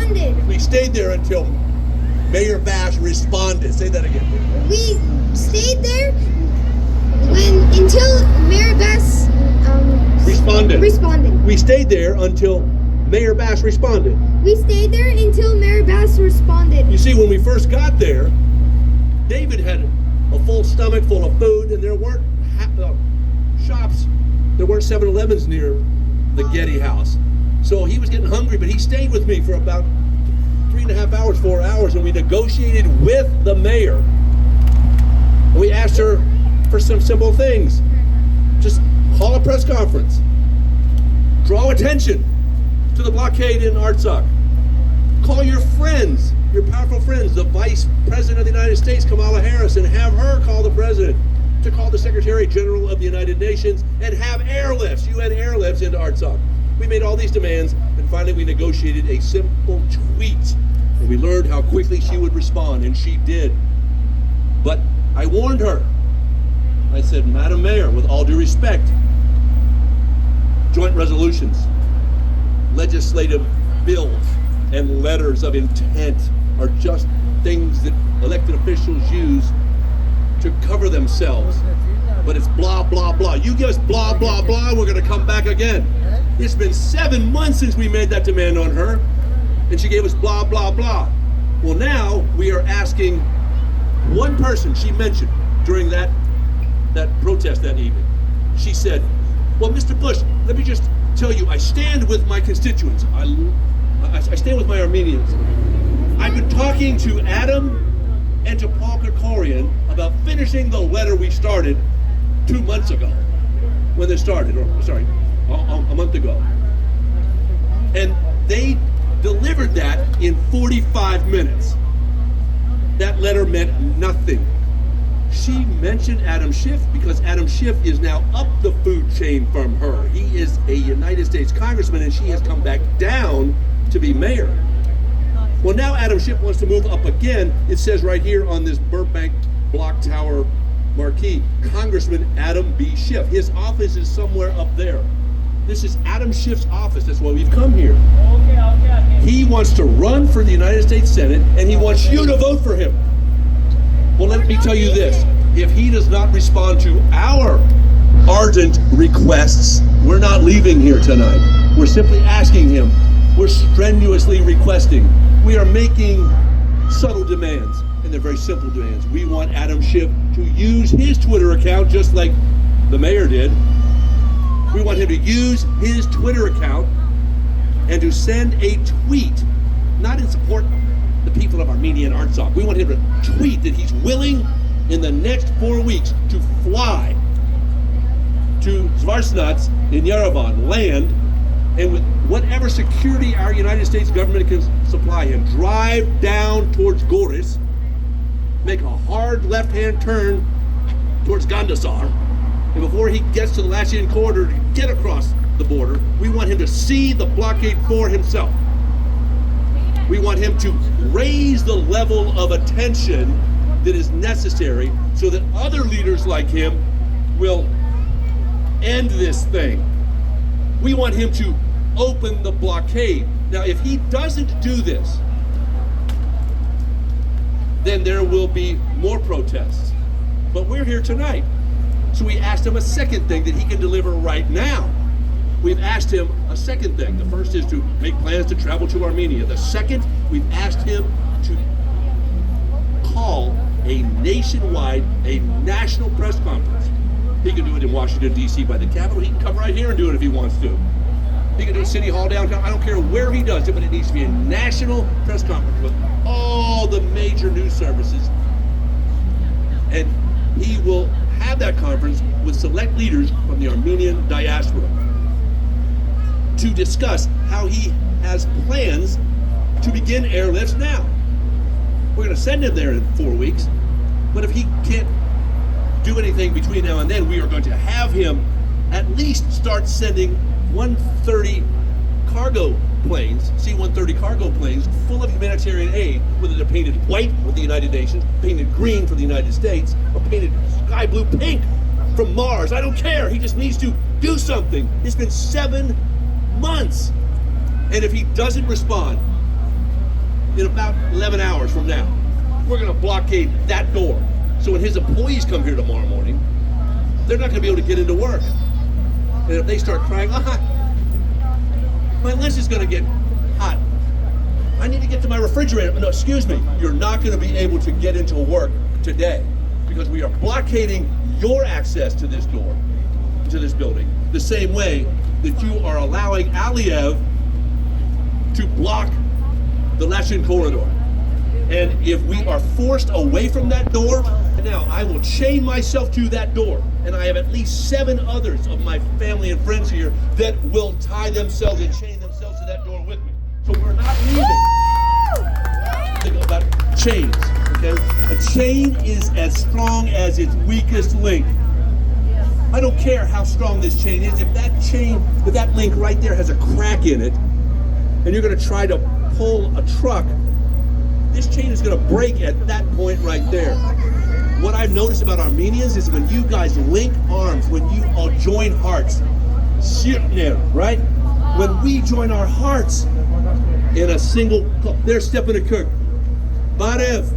responded. We stayed there until Mayor Bash responded. Say that again. We stayed there until Mayor Bash responded. We stayed there until Mayor Bash responded. We stayed there until Mayor Bash responded. You see, when we first got there, David had a full stomach full of food, and there weren't shops. There weren't 7-Elevens near the Getty house. So he was getting hungry, but he stayed with me for about 3.5 hours, 4 hours, and we negotiated with the mayor. And we asked her for some simple things. Just call a press conference. Draw attention to the blockade in Artsakh. Call your friends, your powerful friends, the Vice President of the United States, Kamala Harris, and have her call the President to call the Secretary General of the United Nations and have airlifts, UN airlifts into Artsakh. We made all these demands, and finally we negotiated a simple tweet. And we learned how quickly she would respond, and she did. But I warned her. I said, Madam Mayor, with all due respect, joint resolutions, legislative bills, and letters of intent are just things that elected officials use to cover themselves. But it's blah, blah, blah. You give us blah, blah, blah, we're going to come back again. It's been 7 months since we made that demand on her, and she gave us blah, blah, blah. Well, now we are asking one person she mentioned during that protest that evening. She said, well, Mr. Bush, let me just tell you, I stand with my constituents. I stand with my Armenians. I've been talking to Adam and to Paul Kerkorian about finishing the letter we started 2 months ago when they started, a month ago. And they delivered that in 45 minutes. That letter meant nothing. She mentioned Adam Schiff because Adam Schiff is now up the food chain from her. He is a United States congressman, and she has come back down to be mayor. Well, now Adam Schiff wants to move up again. It says right here on this Burbank block tower marquee, Congressman Adam B. Schiff. His office is somewhere up there. This is Adam Schiff's office. That's why we've come here. Okay. He wants to run for the United States Senate, and he wants you to vote for him. Well, let me tell you this. If he does not respond to our ardent requests, we're not leaving here tonight. We're simply asking him. We're strenuously requesting. We are making subtle demands, and they're very simple demands. We want Adam Schiff to use his Twitter account just like the mayor did. We want him to use his Twitter account and to send a tweet, not in support of the people of Armenia and Artsakh. We want him to tweet that he's willing in the next 4 weeks to fly to Zvarsnats in Yerevan, land, and with whatever security our United States government can supply him, drive down towards Goris, make a hard left-hand turn towards Gandasar, and before he gets to the Latchian corridor to get across the border, we want him to see the blockade for himself. We want him to raise the level of attention that is necessary so that other leaders like him will end this thing. We want him to open the blockade. Now, if he doesn't do this, then there will be more protests. But we're here tonight. So we asked him a second thing that he can deliver right now. We've asked him a second thing. The first is to make plans to travel to Armenia. The second, we've asked him to call a nationwide, a national press conference. He can do it in Washington, D.C. by the Capitol. He can come right here and do it if he wants to. He can do it City Hall downtown. I don't care where he does it, but it needs to be a national press conference with all the major news services. And he will have that conference with select leaders from the Armenian diaspora to discuss how he has plans to begin airlifts now. We're going to send him there in 4 weeks, but if he can't do anything between now and then, we are going to have him at least start sending 130 cargo planes, C-130 cargo planes, full of humanitarian aid, whether they're painted white with the United Nations, painted green for the United States, or painted sky blue pink from Mars. I don't care. He just needs to do something. It's been 7 months. And if he doesn't respond, in about 11 hours from now. We're going to blockade that door. So when his employees come here tomorrow morning, they're not going to be able to get into work. And if they start crying, my lunch is going to get hot. I need to get to my refrigerator. No, excuse me. You're not going to be able to get into work today because we are blockading your access to this door, to this building, the same way that you are allowing Aliyev to block the Lachin corridor. And if we are forced away from that door, now I will chain myself to that door. And I have at least 7 others of my family and friends here that will tie themselves and chain themselves to that door with me. So we're not leaving. Think about chains, okay? A chain is as strong as its weakest link. I don't care how strong this chain is. If that link right there has a crack in it, and you're gonna try to pull a truck, this chain is going to break at that point right there. What I've noticed about Armenians is when you guys link arms, when you all join hearts, right? When we join our hearts in a single, there's Stepanakert. Barev,